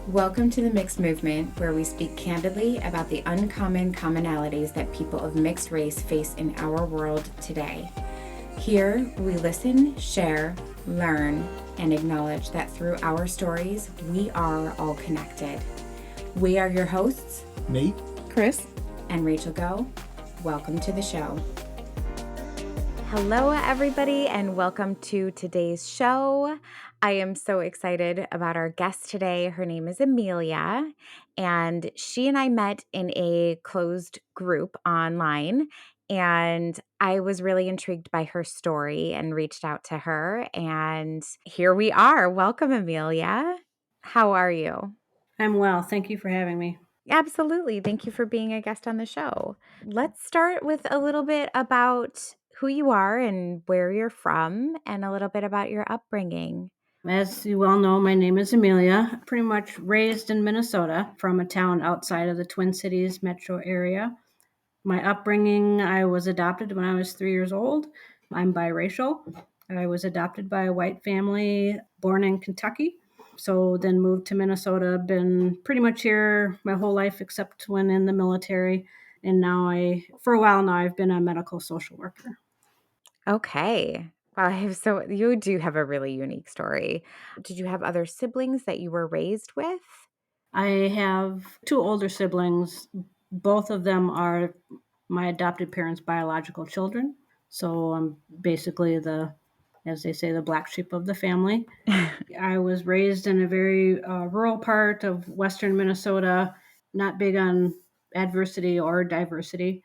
Welcome to the Mixed Movement, where we speak candidly about the uncommon commonalities that people of mixed race face in our world today. Here, we listen, share, learn, and acknowledge that through our stories, we are all connected. We are your hosts, Nate, Chris, and Rachel Go. Welcome to the show. Hello, everybody, and welcome to today's show. I am so excited about our guest today. Her name is Amelia, and she and I met in a closed group online, and I was really intrigued by her story and reached out to her, and here we are. Welcome, Amelia. How are you? I'm well. Thank you for having me. Absolutely. Thank you for being a guest on the show. Let's start with a little bit about who you are and where you're from, and a little bit about your upbringing. As you well know, my name is Amelia. Pretty much raised in Minnesota from a town outside of the Twin Cities metro area. My upbringing, I was adopted when I was 3 years old. I'm biracial. I was adopted by a white family born in Kentucky. So then moved to Minnesota. Been pretty much here my whole life except when in the military. And now for a while now, I've been a medical social worker. Okay. Wow, so you do have a really unique story. Did you have other siblings that you were raised with? I have two older siblings. Both of them are my adopted parents' biological children. So I'm basically as they say, the black sheep of the family. I was raised in a very rural part of Western Minnesota, not big on adversity or diversity.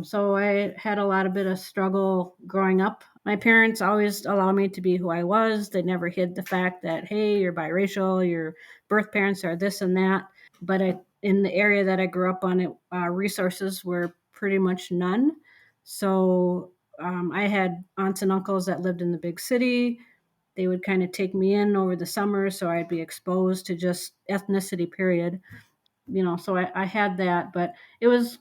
So I had a lot of bit of struggle growing up. My parents always allowed me to be who I was. They never hid the fact that, hey, you're biracial, your birth parents are this and that. But in the area that I grew up on, resources were pretty much none. So I had aunts and uncles that lived in the big city. They would kind of take me in over the summer, so I'd be exposed to just ethnicity, period. So I had that, but it was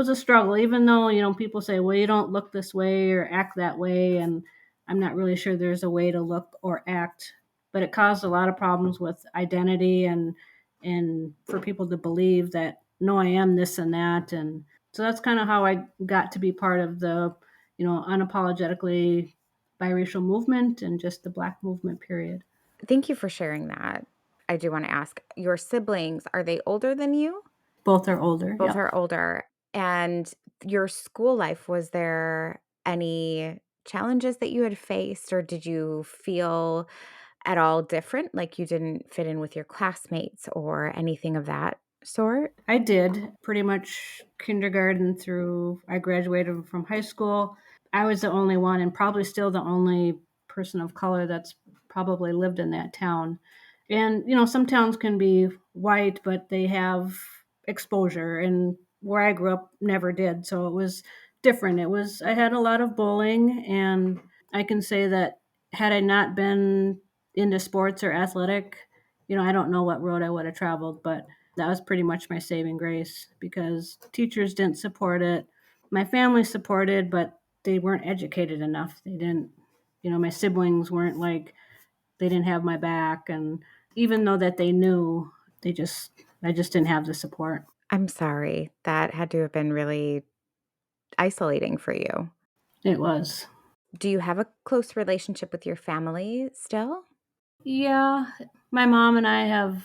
a struggle, even though, people say, well, you don't look this way or act that way. And I'm not really sure there's a way to look or act, but it caused a lot of problems with identity and for people to believe that, no, I am this and that. And so that's kind of how I got to be part of the, unapologetically biracial movement and just the Black movement, period. Thank you for sharing that. I do want to ask, your siblings, are they older than you? Both are older. Both Yep. are older. And your school life, was there any challenges that you had faced, or did you feel at all different, like you didn't fit in with your classmates or anything of that sort? I did pretty much kindergarten through I graduated from high school. I was the only one, and probably still the only person of color that's probably lived in that town. And, some towns can be white, but they have exposure. And where I grew up never did. So it was different. I had a lot of bullying. And I can say that had I not been into sports or athletic, I don't know what road I would have traveled, but that was pretty much my saving grace because teachers didn't support it. My family supported, but they weren't educated enough. They didn't, my siblings weren't like, they didn't have my back. And even though that they knew, I just didn't have the support. I'm sorry. That had to have been really isolating for you. It was. Do you have a close relationship with your family still? Yeah. My mom and I have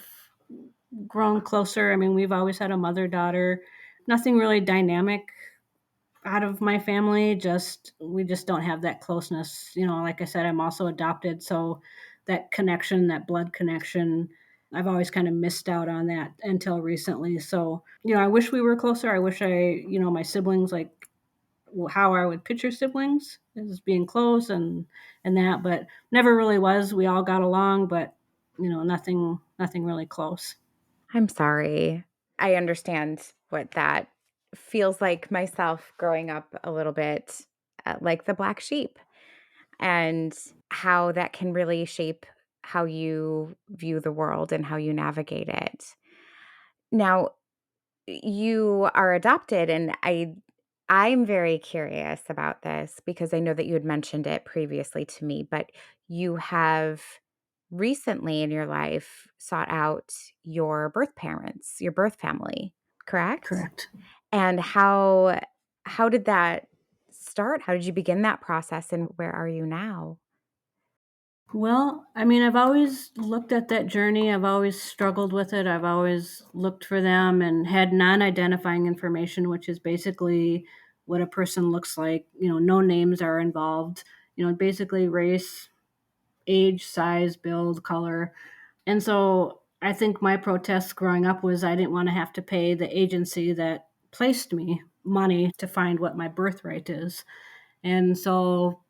grown closer. I mean, we've always had a mother daughter, nothing really dynamic out of my family. We just don't have that closeness. Like I said, I'm also adopted. So that connection, that blood connection, I've always kind of missed out on that until recently. So, I wish we were closer. I wish my siblings, like how I would picture siblings as being close and that, but never really was. We all got along, but nothing really close. I'm sorry. I understand what that feels like myself, growing up a little bit like the black sheep, and how that can really shape how you view the world and how you navigate it. Now, you are adopted, and I'm very curious about this because I know that you had mentioned it previously to me, but you have recently in your life sought out your birth parents, your birth family, correct? Correct. And how did that start? How did you begin that process and where are you now? Well, I mean, I've always looked at that journey. I've always struggled with it. I've always looked for them and had non identifying information, which is basically what a person looks like. No names are involved. Basically race, age, size, build, color. And so I think my protest growing up was I didn't want to have to pay the agency that placed me money to find what my birthright is. And so,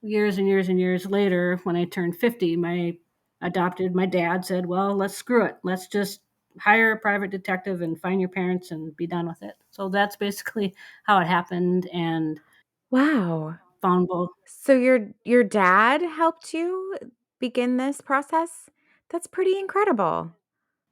years and years and years later, when I turned 50, my dad said, well, let's screw it. Let's just hire a private detective and find your parents and be done with it. So that's basically how it happened, and Wow. found both. So your dad helped you begin this process? That's pretty incredible.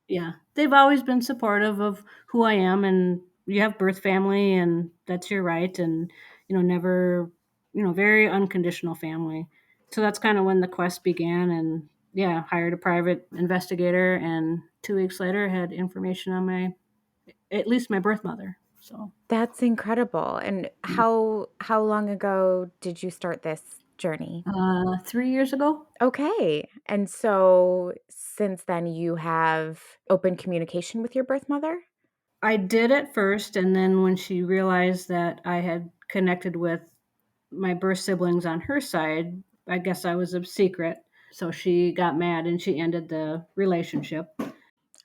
Yeah. They've always been supportive of who I am, and you have birth family and that's your right, and never, very unconditional family. So that's kind of when the quest began, and yeah, hired a private investigator, and 2 weeks later had information on my at least my birth mother. So, That's incredible. And yeah. how long ago did you start this journey? 3 years ago. Okay. And so since then you have open communication with your birth mother? I did at first, and then when she realized that I had connected with my birth siblings on her side, I guess I was a secret. So she got mad and she ended the relationship.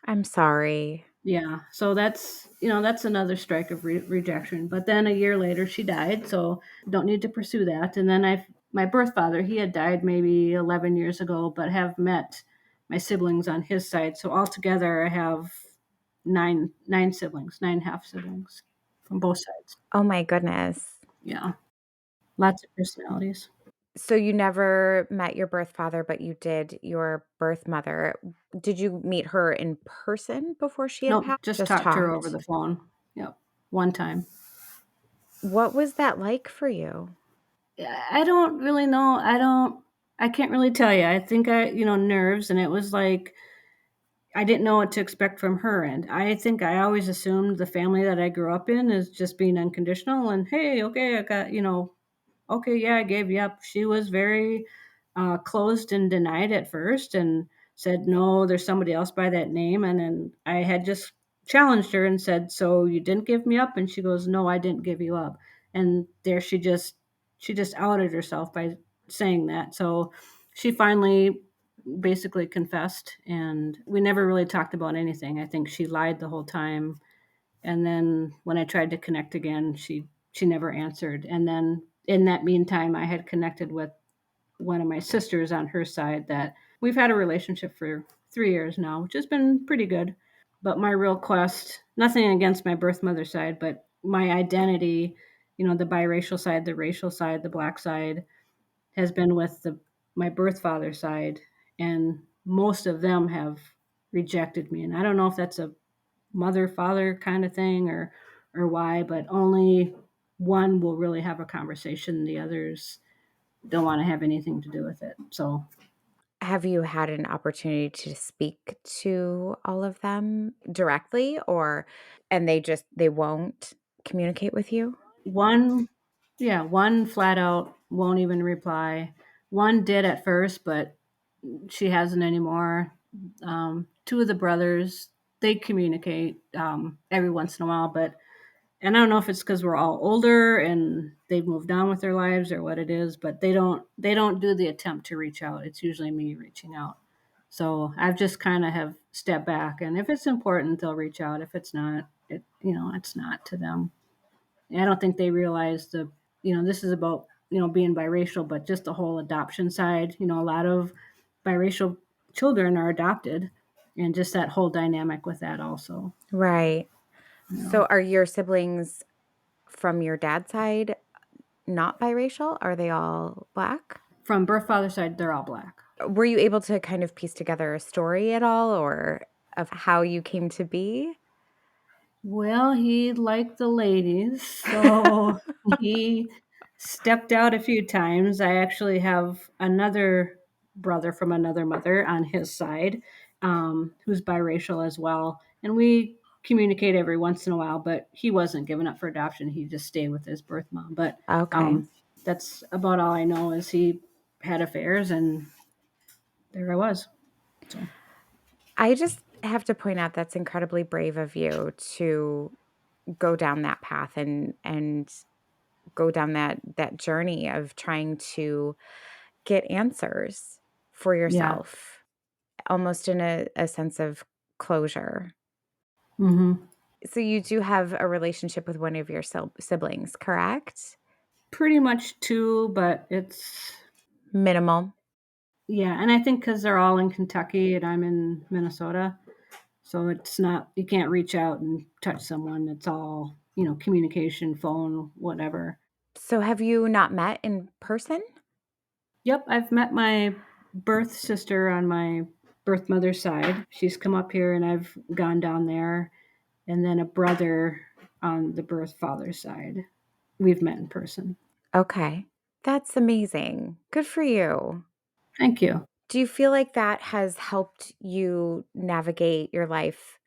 I'm sorry. Yeah. So that's another strike of rejection. But then a year later she died, so don't need to pursue that. And then my birth father, he had died maybe 11 years ago, but have met my siblings on his side. So altogether I have nine siblings, nine half siblings from both sides. Oh my goodness. Yeah. Lots of personalities. So you never met your birth father, but you did your birth mother. Did you meet her in person before she had Nope, passed? just Just talked to her over talked. the phone. Yep, one time. What was that like for you? I don't really know. I can't really tell you. I think nerves, and it was like I didn't know what to expect from her. And I think I always assumed the family that I grew up in is just being unconditional and, hey, okay, I got, okay, yeah, I gave you up. She was very closed and denied at first and said, no, there's somebody else by that name. And then I had just challenged her and said, so you didn't give me up? And she goes, no, I didn't give you up. And there she just outed herself by saying that. So she finally basically confessed, and we never really talked about anything. I think she lied the whole time, and then when I tried to connect again, she never answered. And then in that meantime, I had connected with one of my sisters on her side that we've had a relationship for 3 years now, which has been pretty good. But my real quest, nothing against my birth mother side, but my identity, the biracial side, the racial side, the black side, has been with my birth father side, and most of them have rejected me. And I don't know if that's a mother father kind of thing or why, but only one will really have a conversation. The others don't want to have anything to do with it. So Have you had an opportunity to speak to all of them directly and they won't communicate with you? one, yeah, one flat out won't even reply. One did at first, but she hasn't anymore. Two of the brothers, they communicate every once in a while, but and I don't know if it's because we're all older and they've moved on with their lives or what it is, but they don't do the attempt to reach out. It's usually me reaching out. So I've just kind of have stepped back, and if it's important, they'll reach out. If it's not, it's not to them. And I don't think they realize this is about being biracial, but just the whole adoption side. A lot of biracial children are adopted, and just that whole dynamic with that also. Right. You know, So are your siblings from your dad's side not biracial? Are they all black? from birth father side, they're all black. Were you able to kind of piece together a story at all or of how you came to be? Well, he liked the ladies, so he stepped out a few times. I actually have another. brother from another mother on his side, who's biracial as well. And we communicate every once in a while, but he wasn't given up for adoption. He just stayed with his birth mom. But Okay. um, that's about all I know is he had affairs, and there I was. So I just have to point out that's incredibly brave of you to go down that path and go down that journey of trying to get answers for yeah. yourself, almost in a sense of closure. Hmm. So you do have a relationship with one of your siblings, correct? Pretty much two, but it's Minimal. yeah. And I think because they're all in Kentucky and I'm in Minnesota, so it's not, you can't reach out and touch someone. It's all, communication, phone, whatever. So have you not met in person? Yep, I've met my birth sister on my birth mother's side. She's come up here and I've gone down there. And then a brother on the birth father's side. We've met in person. Okay. That's amazing. Good for you. Thank you. Do you feel like that has helped you navigate your life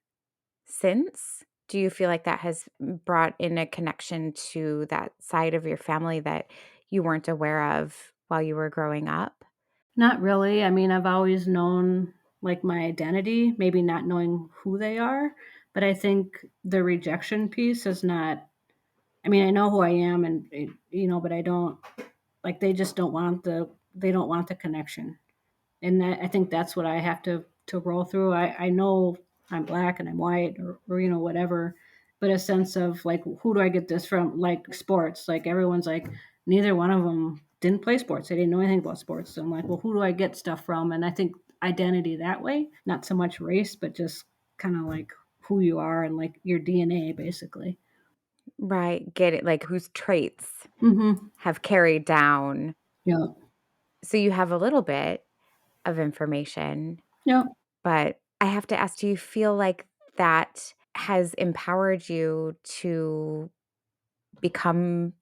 since? Do you feel like that has brought in a connection to that side of your family that you weren't aware of while you were growing up? Not really. I mean, I've always known like my identity, maybe not knowing who they are, but I think the rejection piece is not, I mean, I know who I am and but I don't like they just they don't want the connection. And I think that's what I have to roll through. I know I'm black and I'm white or whatever, but a sense of like who do I get this from? Like sports, like everyone's like neither one of them didn't play sports. They didn't know anything about sports. So I'm like, well, who do I get stuff from? And I think identity that way, not so much race, but just kind of like who you are and like your DNA basically. Right. Get it. Like whose traits Mm-hmm. have carried down. Yeah. So you have a little bit of information, Yeah. but I have to ask, do you feel like that has empowered you to become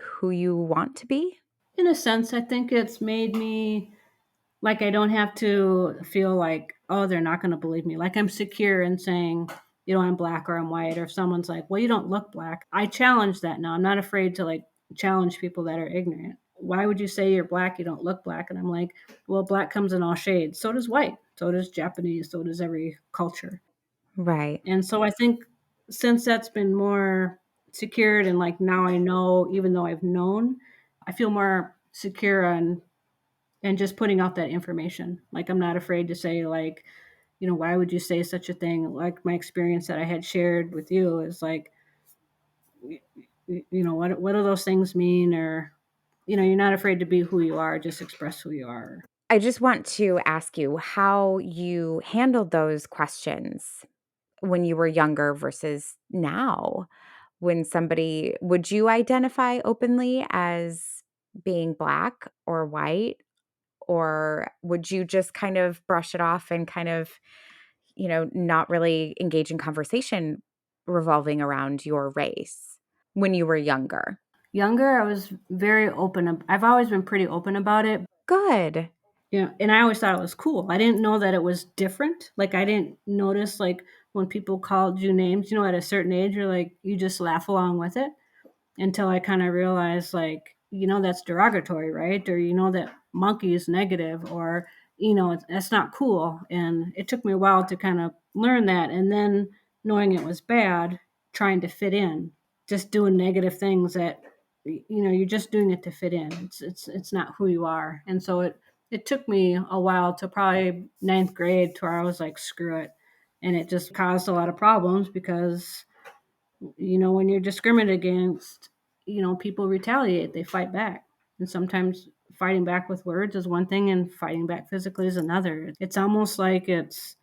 who you want to be? In a sense, I think it's made me like, I don't have to feel like, "Oh, they're not gonna believe me." Like, I'm secure in saying, I'm black or I'm white, or if someone's like, "Well, you don't look black." I challenge that now. I'm not afraid to, like, challenge people that are ignorant. "Why would you say you're black? You don't look black." And I'm like, "Well, black comes in all shades. So does white. So does Japanese. So does every culture." Right. And so I think since that's been more secured and, like, now I know even though I've known, I feel more secure on and just putting out that information. Like, I'm not afraid to say, like, why would you say such a thing? Like, my experience that I had shared with you is like, what do those things mean? Or, you're not afraid to be who you are, just express who you are. I just want to ask you how you handled those questions when you were younger versus now. When somebody, would you identify openly as being black or white? Or would you just kind of brush it off and kind of, not really engage in conversation revolving around your race when you were younger? Younger, I was very open. I've always been pretty open about it. Good. Yeah, and I always thought it was cool. I didn't know that it was different. Like, I didn't notice, like, when people called you names, at a certain age, you're like, you just laugh along with it. Until I kind of realized, like, that's derogatory, right? Or that monkey is negative, or that's not cool. And it took me a while to kind of learn that, and then knowing it was bad, trying to fit in, just doing negative things that you're just doing it to fit in. It's not who you are. And so it took me a while to probably ninth grade to where I was like, screw it. And it just caused a lot of problems because when you're discriminated against, people retaliate, they fight back. And sometimes fighting back with words is one thing and fighting back physically is another. It's almost like it's,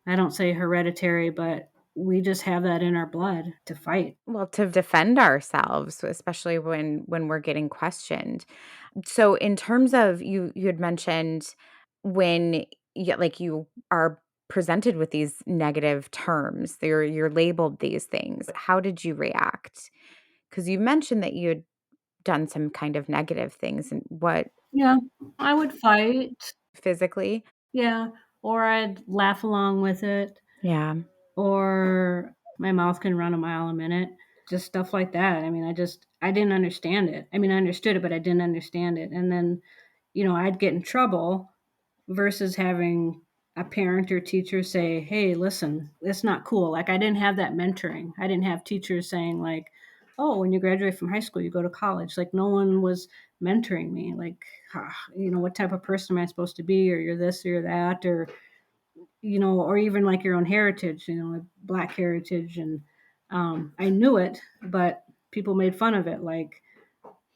I don't say hereditary, but we just have that in our blood to fight. Well, to defend ourselves, especially when we're getting questioned. So in terms of you had mentioned when you are presented with these negative terms, you're labeled these things. How did you react? Because you mentioned that you had done some kind of negative things and what Yeah, I would fight. physically. Yeah. Or I'd laugh along with it, Yeah. or my mouth can run a mile a minute. Just stuff like that. I mean, I didn't understand it. I mean, I understood it, but I didn't understand it. And then, I'd get in trouble versus having a parent or teacher say, "Hey, listen, it's not cool." Like, I didn't have that mentoring. I didn't have teachers saying like, "Oh, when you graduate from high school, you go to college." Like, no one was mentoring me. Like, what type of person am I supposed to be, or you're this or you're that, or or even like your own heritage, like Black heritage. And I knew it, but people made fun of it. Like,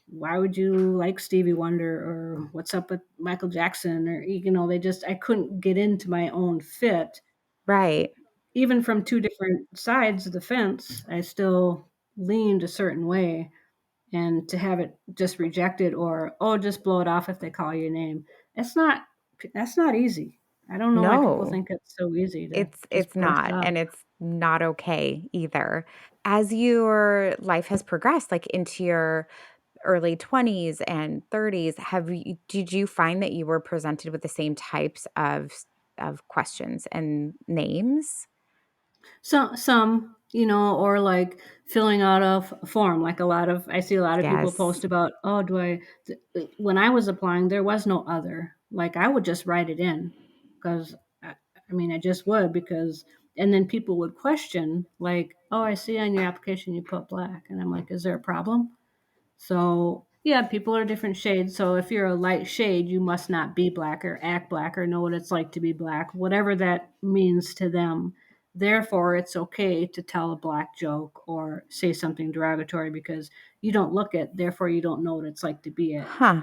why would you like Stevie Wonder, or what's up with Michael Jackson, or I couldn't get into my own fit. Right. Even from two different sides of the fence, I still leaned a certain way, and to have it just rejected, or just blow it off if they call your name. That's not easy. I don't know why people No. think it's so easy to It's just brush not, off. and it's not okay either. As your life has progressed, like, into your early 20s and 30s, did you find that you were presented with the same types of questions and names? Some, or like filling out a form. Like, I see a lot of people Yes. post about, oh, when I was applying, there was no other. Like, I would just write it in, because I mean, I just would, because, and then people would question, like, oh, I see on your application you put Black. And I'm like, is there a problem? So, yeah, people are different shades. So if you're a light shade, you must not be Black or act Black or know what it's like to be Black, whatever that means to them. Therefore, it's okay to tell a Black joke or say something derogatory because you don't look it. Therefore, you don't know what it's like to be it. Huh.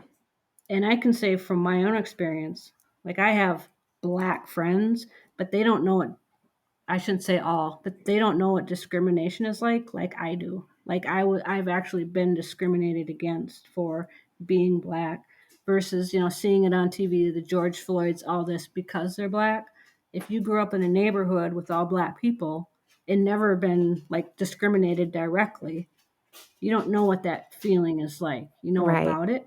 And I can say from my own experience, like, I have Black friends, but they don't know what, I shouldn't say all, but they don't know what discrimination is like I do. Like, I've actually been discriminated against for being Black, versus, seeing it on TV, the George Floyds, all this, because they're Black. If you grew up in a neighborhood with all Black people and never been like discriminated directly, you don't know what that feeling is like. You know Right. about it,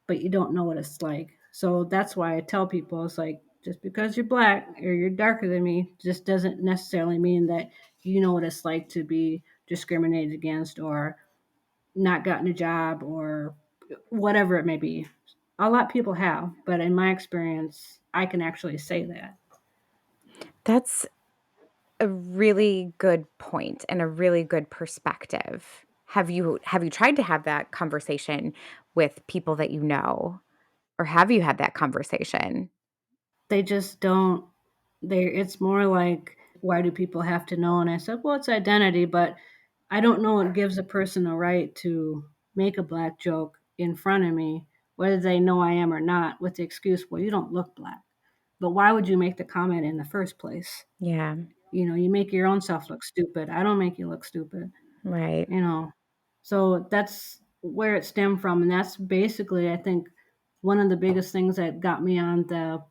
but you don't know what it's like. So that's why I tell people, it's like, just because you're Black or you're darker than me just doesn't necessarily mean that you know what it's like to be discriminated against, or not gotten a job, or whatever it may be. A lot of people have, but in my experience, I can actually say that. That's a really good point and a really good perspective. Have you tried to have that conversation with people that you know? Or have you had that conversation? They just don't, it's more like, why do people have to know? And I said, well, it's identity, but I don't know what gives a person a right to make a Black joke in front of me, whether they know I am or not, with the excuse, well, you don't look Black. But why would you make the comment in the first place? Yeah. You make your own self look stupid. I don't make you look stupid, Right. you know. So that's where it stemmed from. And that's basically, I think, one of the biggest things that got me on the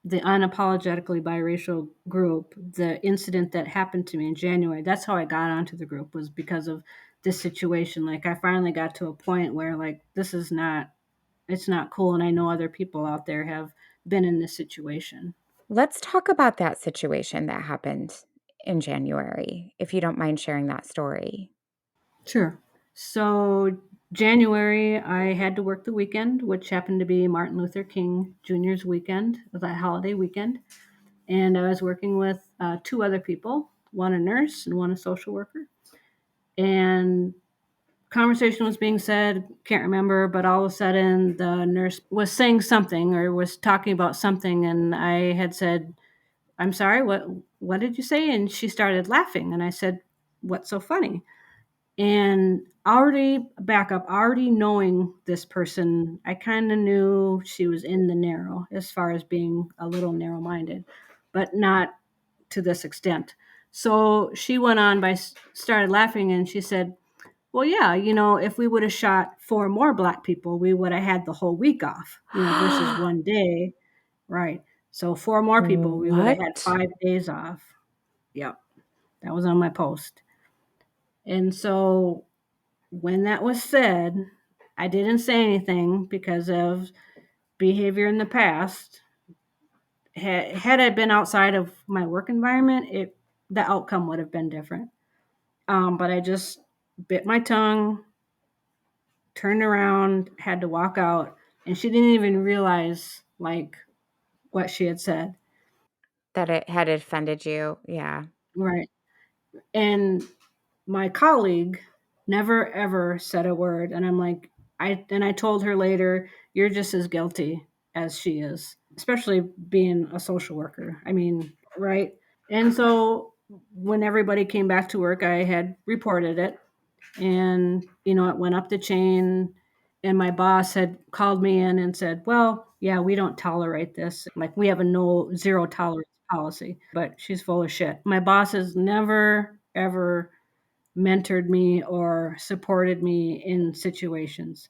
Unapologetically Biracial group. The incident that happened to me in January, that's how I got onto the group, was because of this situation. Like, I finally got to a point where, like, it's not cool, and I know other people out there have been in this situation. Let's talk about that situation that happened in January, if you don't mind sharing that story. Sure. So January, I had to work the weekend, which happened to be Martin Luther King Jr.'s weekend, the holiday weekend. And I was working with two other people, one a nurse and one a social worker. And conversation was being said, can't remember, but all of a sudden the nurse was saying something, or was talking about something, and I had said, I'm sorry, what did you say? And she started laughing, and I said, what's so funny? And already knowing this person, I kind of knew she was in the narrow, as far as being a little narrow minded, but not to this extent. So she went on started laughing, and she said, well, yeah, if we would have shot four more Black people, we would have had the whole week off, versus one day. Right. So four more people, we would have had What? 5 days off. Yep. That was on my post. And so when that was said, I didn't say anything because of behavior in the past. had I been outside of my work environment, the outcome would have been different. But I just bit my tongue, turned around, had to walk out, and she didn't even realize like what she had said. That it had offended you. Yeah. Right. And my colleague never ever said a word, and I'm like, I told her later, you're just as guilty as she is, especially being a social worker. I mean, right? And so when everybody came back to work, I had reported it, and it went up the chain, and my boss had called me in and said, well, yeah, we don't tolerate this, like we have a no zero tolerance policy. But she's full of shit. My boss has never ever mentored me or supported me in situations,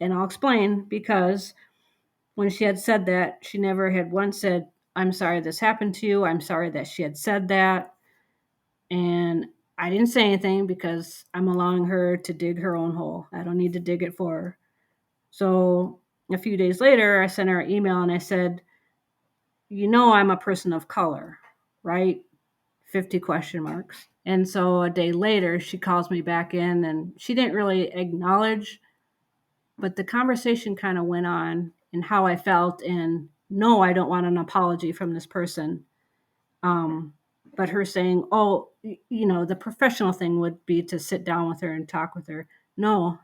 and I'll explain. Because when she had said that, she never had once said, I'm sorry this happened to you, I'm sorry that she had said that. And I didn't say anything because I'm allowing her to dig her own hole. I don't need to dig it for her. So a few days later, I sent her an email and I said, I'm a person of color, right? 50 question marks. And so a day later, she calls me back in, and she didn't really acknowledge, but the conversation kind of went on and how I felt. And no, I don't want an apology from this person. Um, but her saying, oh, the professional thing would be to sit down with her and talk with her. No,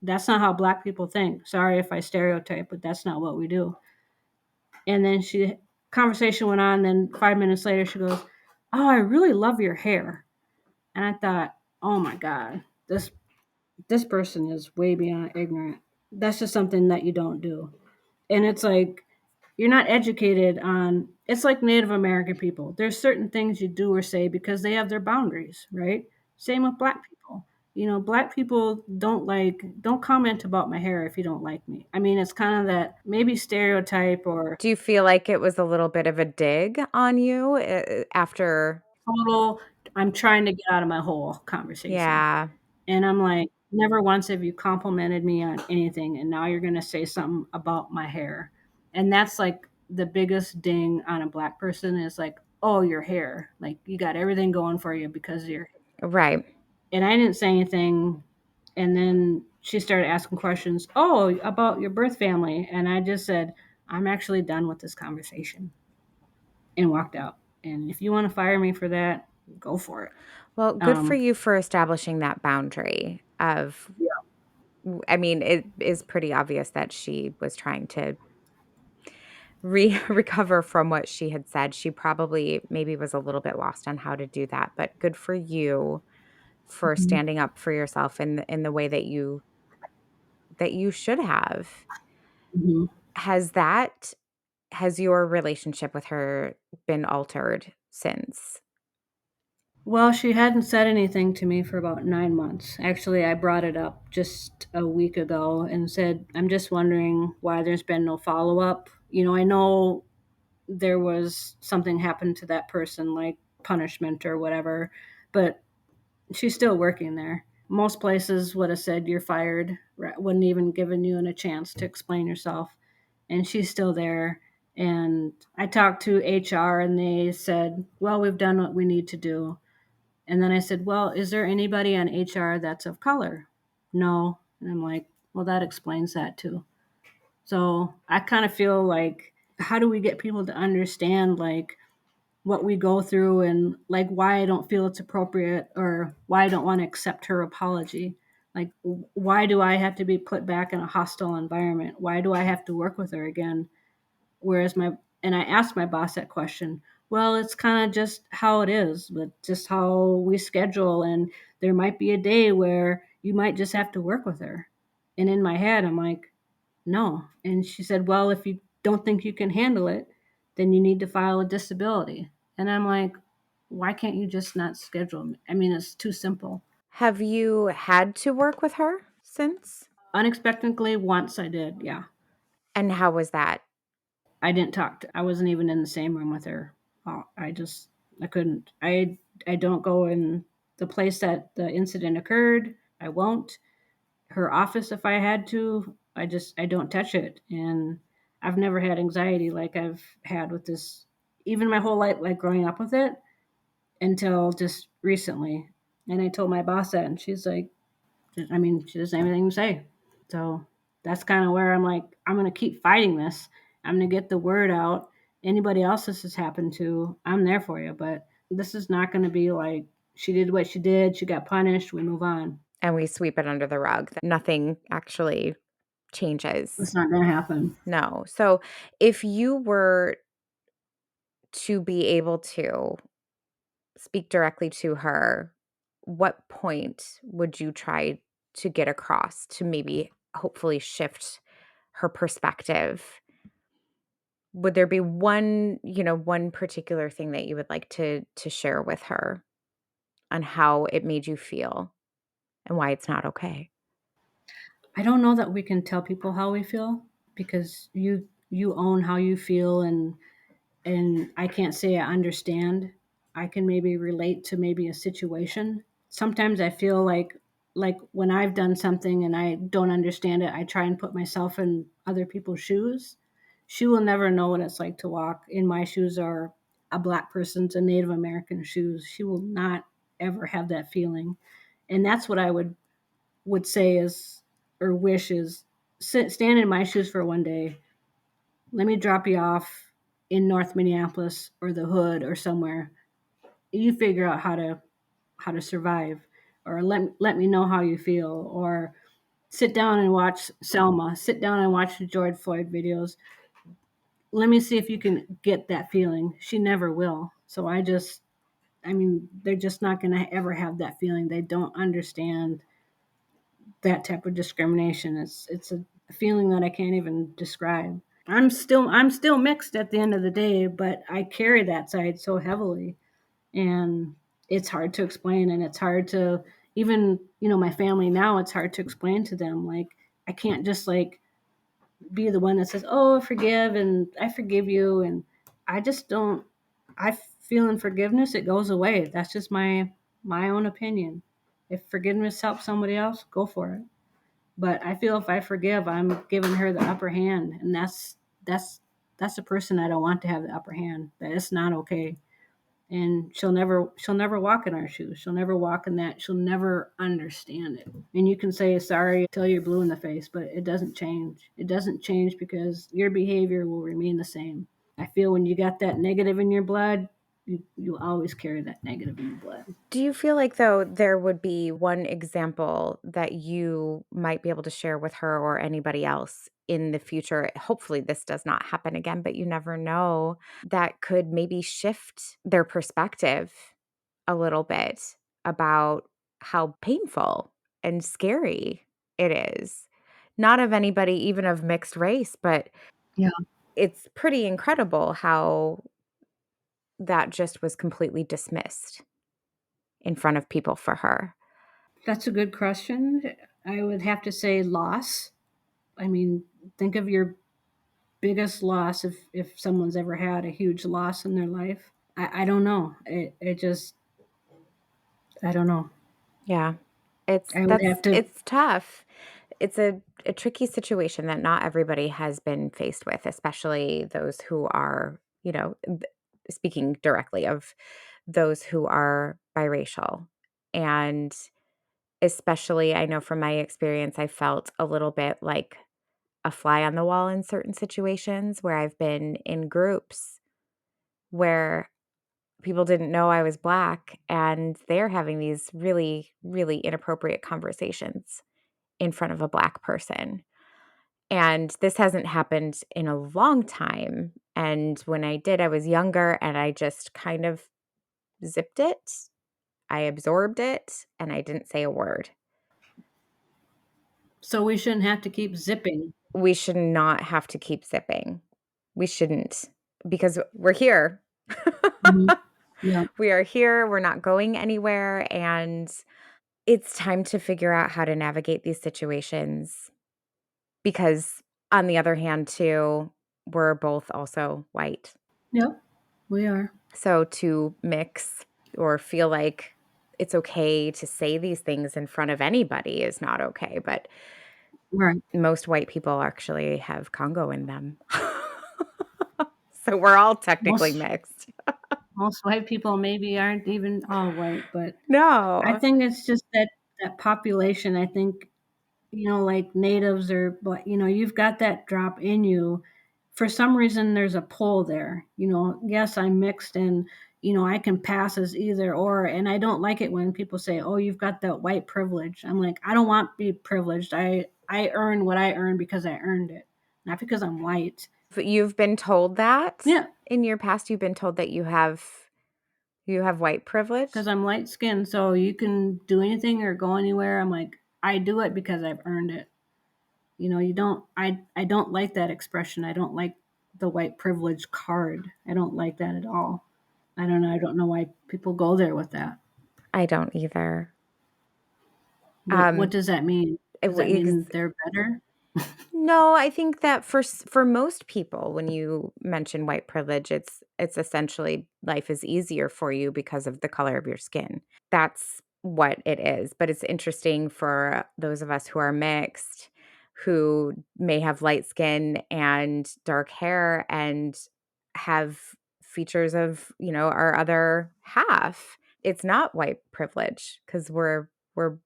that's not how Black people think. Sorry if I stereotype, but that's not what we do. And then conversation went on. Then 5 minutes later, she goes, oh, I really love your hair. And I thought, oh my God, this person is way beyond ignorant. That's just something that you don't do. And it's like, you're not educated on, it's like Native American people. There's certain things you do or say because they have their boundaries, right? Same with Black people. Black people don't comment about my hair if you don't like me. I mean, it's kind of that maybe stereotype or Do you feel like it was a little bit of a dig on you after? total, I'm trying to get out of my hole conversation. Yeah. And I'm like, never once have you complimented me on anything, and now you're going to say something about my hair. And that's like the biggest ding on a Black person is like, oh, your hair. Like, you got everything going for you because of your hair. Right. And I didn't say anything. And then she started asking questions, oh, about your birth family. And I just said, I'm actually done with this conversation, and walked out. And if you want to fire me for that, go for it. Well, good for you for establishing that boundary of, I mean, it is pretty obvious that she was trying to recover from what she had said. She probably maybe was a little bit lost on how to do that, but good for you for Mhm. standing up for yourself in the way that you should have. Mhm. Has that has your relationship with her been altered since? Well, she hadn't said anything to me for about 9 months. Actually, I brought it up just a week ago and said, I'm just wondering why there's been no follow up. I know there was something happened to that person, like punishment or whatever, but she's still working there. Most places would have said you're fired, wouldn't even given you a chance to explain yourself. And she's still there. And I talked to HR and they said, well, we've done what we need to do. And then I said, well, is there anybody on HR that's of color? No. And I'm like, well, that explains that too. So I kind of feel like, how do we get people to understand like what we go through, and like why I don't feel it's appropriate, or why I don't want to accept her apology? Like, why do I have to be put back in a hostile environment? Why do I have to work with her again? Whereas and I asked my boss that question. Well, it's kind of just how it is, but just how we schedule. And there might be a day where you might just have to work with her. And in my head, I'm like, no. And she said, well, if you don't think you can handle it, then you need to file a disability. And I'm like, why can't you just not schedule me? I mean, it's too simple. Have you had to work with her since? Unexpectedly, once I did, yeah. And how was that? I didn't talk I wasn't even in the same room with her. I couldn't. I don't go in the place that the incident occurred. I won't. Her office if I had to. I don't touch it. And I've never had anxiety like I've had with this, even my whole life, like growing up with it until just recently. And I told my boss that, and she's like, I mean, she doesn't have anything to say. So that's kind of where I'm like, I'm going to keep fighting this. I'm going to get the word out. Anybody else this has happened to, I'm there for you. But this is not going to be like, she did what she did, she got punished, we move on. And we sweep it under the rug. That nothing actually changes. It's not going to happen. No. So if you were to be able to speak directly to her, what point would you try to get across to maybe hopefully shift her perspective? Would there be one particular thing that you would like to share with her on how it made you feel and why it's not okay? I don't know that we can tell people how we feel because you own how you feel, and I can't say I understand. I can maybe relate to maybe a situation. Sometimes I feel like when I've done something and I don't understand it, I try and put myself in other people's shoes. She will never know what it's like to walk in my shoes or a black person's, a Native American shoes. She will not ever have that feeling. And that's what I would say is, or wish is, stand in my shoes for one day. Let me drop you off in North Minneapolis or the hood or somewhere. You figure out how to survive, or let me know how you feel, or sit down and watch Selma, sit down and watch the George Floyd videos. Let me see if you can get that feeling. She never will. So I mean, they're just not going to ever have that feeling. They don't understand that type of discrimination. It's a feeling that I can't even describe. I'm still mixed at the end of the day, but I carry that side so heavily, and it's hard to explain, and it's hard to even my family now. It's hard to explain to them, like I can't just like be the one that says, "Oh, forgive," and I forgive you, and I just don't. I feel in forgiveness, it goes away. That's just my own opinion. If forgiveness helps somebody else, go for it. But I feel if I forgive, I'm giving her the upper hand, and that's that's a person I don't want to have the upper hand. That is not okay. And she'll never walk in our shoes. She'll never walk in that. She'll never understand it. And you can say sorry till you're blue in the face, but it doesn't change. It doesn't change because your behavior will remain the same. I feel when you got that negative in your blood, you always carry that negative in your blood. Do you feel like, though, there would be one example that you might be able to share with her or anybody else in the future? Hopefully, this does not happen again, but you never know, that could maybe shift their perspective a little bit about how painful and scary it is. Not of anybody, even of mixed race, but Yeah, it's pretty incredible how that just was completely dismissed in front of people for her. that's a good question. I would have to say loss. I mean, think of your biggest loss if someone's ever had a huge loss in their life. I don't know. It just I don't know. Yeah. It's I would that's have to. it's tough. It's a tricky situation that not everybody has been faced with, especially those who are, speaking directly of those who are biracial. And especially, I know from my experience, I felt a little bit like a fly on the wall in certain situations where I've been in groups where people didn't know I was Black, and they're having these really, really inappropriate conversations in front of a Black person. And this hasn't happened in a long time. And when I did, I was younger and I just kind of zipped it. I absorbed it and I didn't say a word. So we shouldn't have to keep zipping. We should not have to keep zipping. We shouldn't, because we're here. Hmm. Yeah. We are here. We're not going anywhere. And it's time to figure out how to navigate these situations because, on the other hand, too, we're both also white. Yep. We are. So to mix or feel like it's okay to say these things in front of anybody is not okay. But Right. most white people actually have Congo in them. So we're all technically Most mixed. most white people maybe aren't even all white, but I No. think it's just that population. I think, like natives or, but you've got that drop in you. For some reason, there's a pull there. Yes, I'm mixed, and I can pass as either or. And I don't like it when people say, "Oh, you've got that white privilege." I'm like, I don't want to be privileged. I earn what I earn because I earned it, not because I'm white. But you've been told that Yeah, in your past, you've been told that you have white privilege? because I'm light skinned, so you can do anything or go anywhere. I'm like, I do it because I've earned it. You don't. I don't like that expression. I don't like the white privilege card. I don't like that at all. I don't know. I don't know why people go there with that. I don't either. What Um, does that mean? it Does that w mean they're better? No, I think that for most people, when you mention white privilege, it's essentially life is easier for you because of the color of your skin. That's what it is. But it's interesting for those of us who are mixed, who may have light skin and dark hair and have features of, our other half. It's not white privilege because we're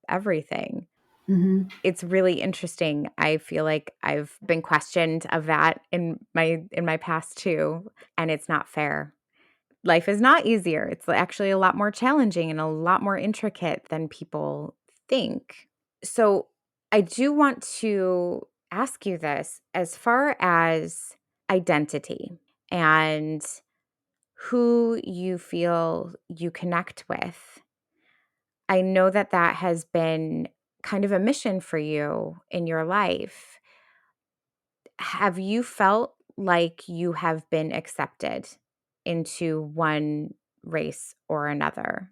everything. Hmm. It's really interesting. I feel like I've been questioned of that in my past too, and it's not fair. Life is not easier. It's actually a lot more challenging and a lot more intricate than people think. So, I do want to ask you this as far as identity and who you feel you connect with. I know that that has been kind of a mission for you in your life. Have you felt like you have been accepted into one race or another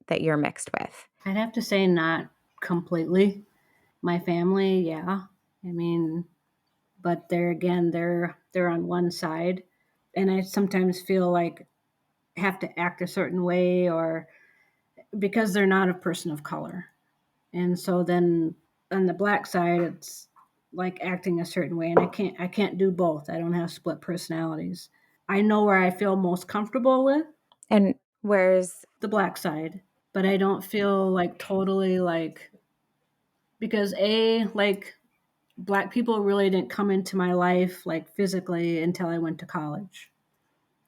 that you're mixed with? I'd have to say not completely. My family, yeah. I mean, but they're again, they're on one side, and I sometimes feel like I have to act a certain way, or because they're not a person of color. And so then on the black side, it's like acting a certain way, and I can't do both. I don't have split personalities. I know where I feel most comfortable with And where's the black side, but I don't feel like totally like, because like black people really didn't come into my life like physically until I went to college.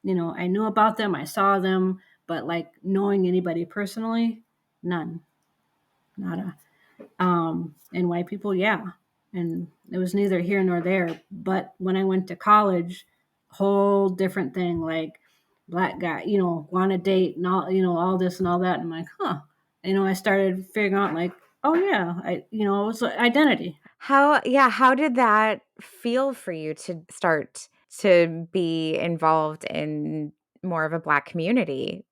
I knew about them, I saw them, but like knowing anybody personally, none, nada. And white people, yeah. And it was neither here nor there. But when I went to college, whole different thing. Like black guy, want to date and all, all this and all that. And I'm like, huh. I started figuring out like, oh yeah, it was identity. how did that feel for you to start to be involved in more of a Black community?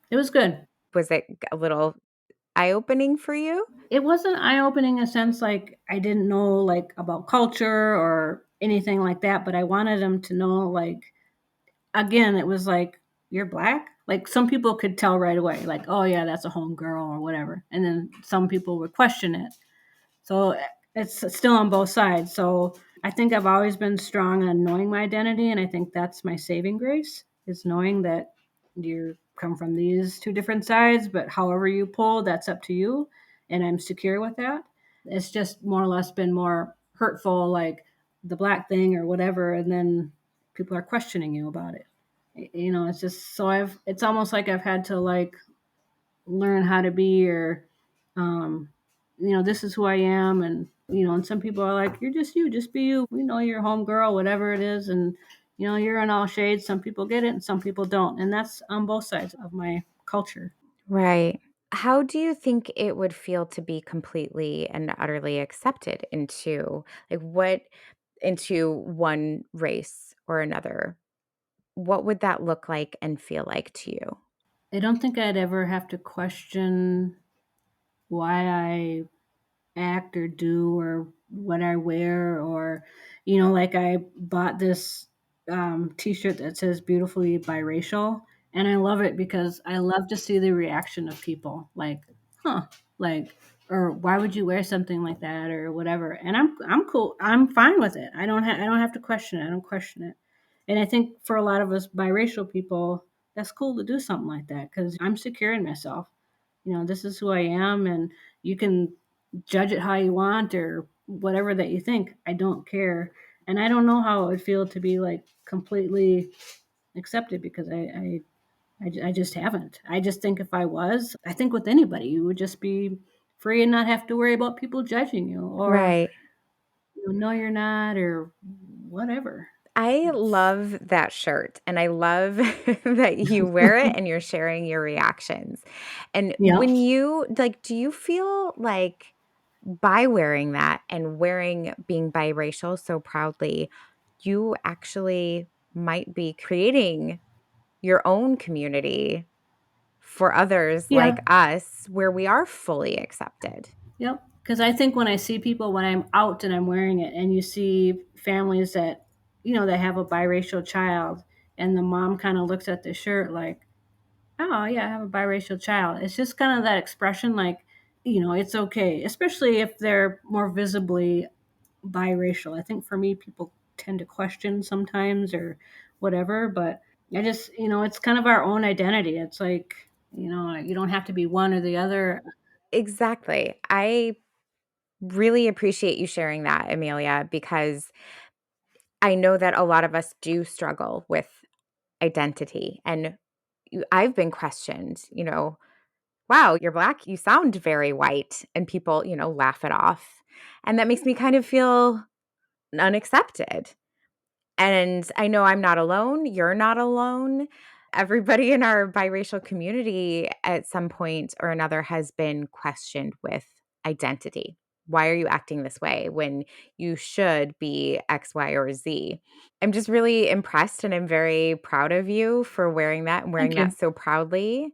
It was good. Was it a little eye-opening for you? It wasn't eye opening in a sense like I didn't know like about culture or anything like that, but I wanted them to know like, again, it was like, you're black? Like some people could tell right away, like, oh yeah, that's a home girl or whatever. And then some people would question it. So it's still on both sides. So I think I've always been strong on knowing my identity. And I think that's my saving grace, is knowing that you come from these two different sides, but however you pull, that's up to you. And I'm secure with that. It's just more or less been more hurtful, like the black thing or whatever. And then people are questioning you about it. It's just, so it's almost like I've had to like learn how to be, or um this is who I am. And and some people are like, you're just you, just be you, we know you're a home girl, whatever it is. And you're in all shades. Some people get it and some people don't, and that's on both sides of my culture. Right. How do you think it would feel to be completely and utterly accepted into one race or another? What would that look like and feel like to you? I don't think I'd ever have to question why I act or do or what I wear, or like I bought this t-shirt that says beautifully biracial, and I love it because I love to see the reaction of people, like, huh, like, or why would you wear something like that or whatever. And I'm cool, I'm fine with it. I don't have to question it. I don't question it. And I think for a lot of us biracial people, that's cool to do something like that because I'm secure in myself. This is who I am, and you can judge it how you want or whatever that you think. I don't care. And I don't know how it would feel to be like completely accepted because I just haven't. I just think if I was, I think with anybody, you would just be free and not have to worry about people judging you or, Right. no, you're not, or whatever. I love that shirt, and I love that you wear it and you're sharing your reactions. And Yeah. when you like, do you feel like by wearing that and wearing being biracial so proudly, you actually might be creating your own community for others Yeah. like us where we are fully accepted? Yep. Because I think when I see people, when I'm out and I'm wearing it, and you see families that, that have a biracial child, and the mom kind of looks at the shirt like, oh, yeah, I have a biracial child. It's just kind of that expression like, it's okay, especially if they're more visibly biracial. I think for me, people tend to question sometimes or whatever, but I just, it's kind of our own identity. It's like, you don't have to be one or the other. Exactly. I really appreciate you sharing that, Amelia, because I know that a lot of us do struggle with identity. And I've been questioned, wow, you're black, you sound very white. And people, laugh it off. And that makes me kind of feel unaccepted. And I know I'm not alone. You're not alone. Everybody in our biracial community at some point or another has been questioned with identity. Why are you acting this way when you should be X, Y, or Z? I'm just really impressed and I'm very proud of you for wearing that and wearing Thank that you. so proudly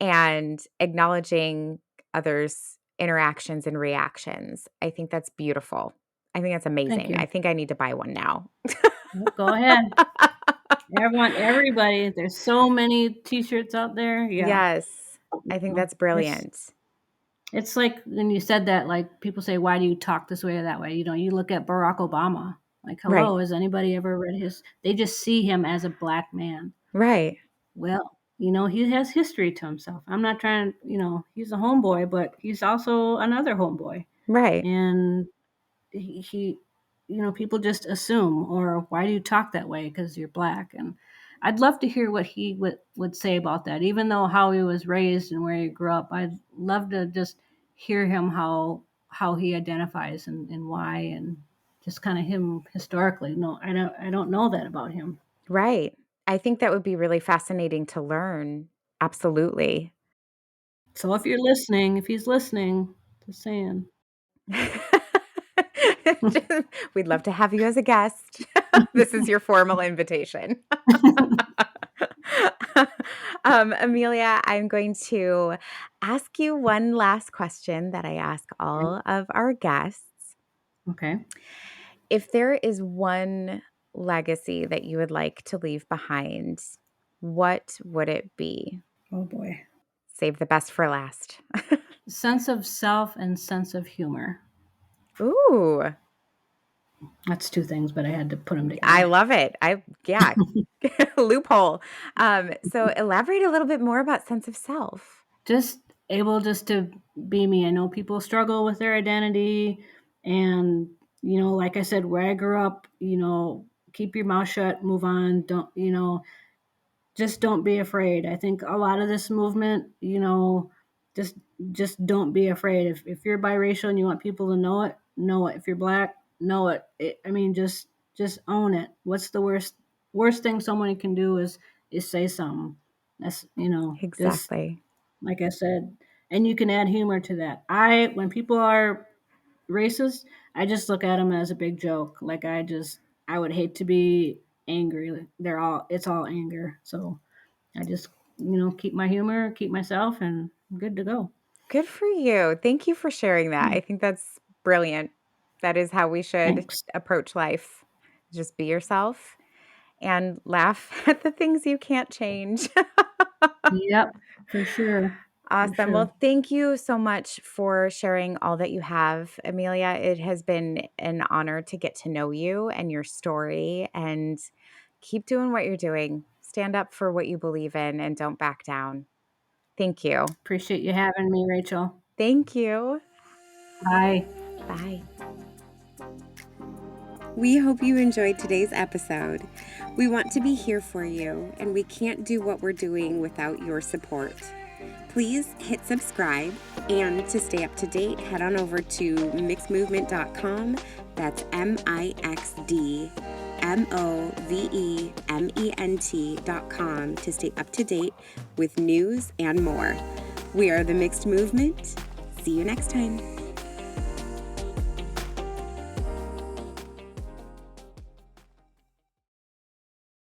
and acknowledging others' interactions and reactions. I think that's beautiful. I think that's Thank amazing. I you. think I need to buy one now. Well, go ahead. Everybody, there's so many t-shirts out there. Yeah. Yes, I think Well, that's It's brilliant. it's like when you said that, like people say, why do you talk this way or that way? You look at Barack Obama. Like, Right, hello, has anybody ever read his? They just see him as a black man. right, Well, he has history to himself. I'm not trying, he's a homeboy, but he's also another homeboy. right, And he people just assume, or why do you talk that way because you're black? And I'd love to hear what he would say about that, even though how he was raised and where he grew up. I'd love to just hear him how he identifies and why, and just kind of him historically. No, I don't know that about him. right. I think that would be really fascinating to learn. Absolutely. So if he's listening, just saying. We'd love to have you as a guest. This is your formal invitation. Amelia, I'm going to ask you one last question that I ask all of our guests. Okay. If there is one legacy that you would like to leave behind, what would it be? Oh boy. Save the best for last. Sense of self and sense of humor. Ooh, That's two things, but I had to put them I together. love it. Yeah, loophole. So elaborate a little bit more about sense of self. Just able just to be me. I know people struggle with their identity, and like I said, where I grew up, keep your mouth shut, move on. Don't just don't be afraid. I think a lot of this movement, just just don't be afraid. If you're biracial and you want people to know it, know it. If you're black, know it. I mean, just own it. What's the worst thing someone can do is say something. That's just Exactly. like I said, and you can add humor to that. When people are racist, I just look at them as a big joke. Like I would hate to be angry. It's all anger. So I just, keep my humor, keep myself, and I'm good to go. Good for you. Thank you for sharing that. Yeah, I think that's brilliant. That is how we should thanks. approach life. Just be yourself and laugh at the things you can't change. Yep, for sure. For Awesome. sure. Well, thank you so much for sharing all that you have, Amelia. It has been an honor to get to know you and your story and keep doing what you're doing. Stand up for what you believe in and don't back down. Thank you. Appreciate you having me, Rachel. Thank you. Bye. Bye. We hope you enjoyed today's episode. We want to be here for you, and we can't do what we're doing without your support. Please hit subscribe, and to stay up to date, head on over to mixedmovement.com. That's MIXDMOVEMENT.com to stay up to date with news and more. We are the Mixed Movement. See you next time.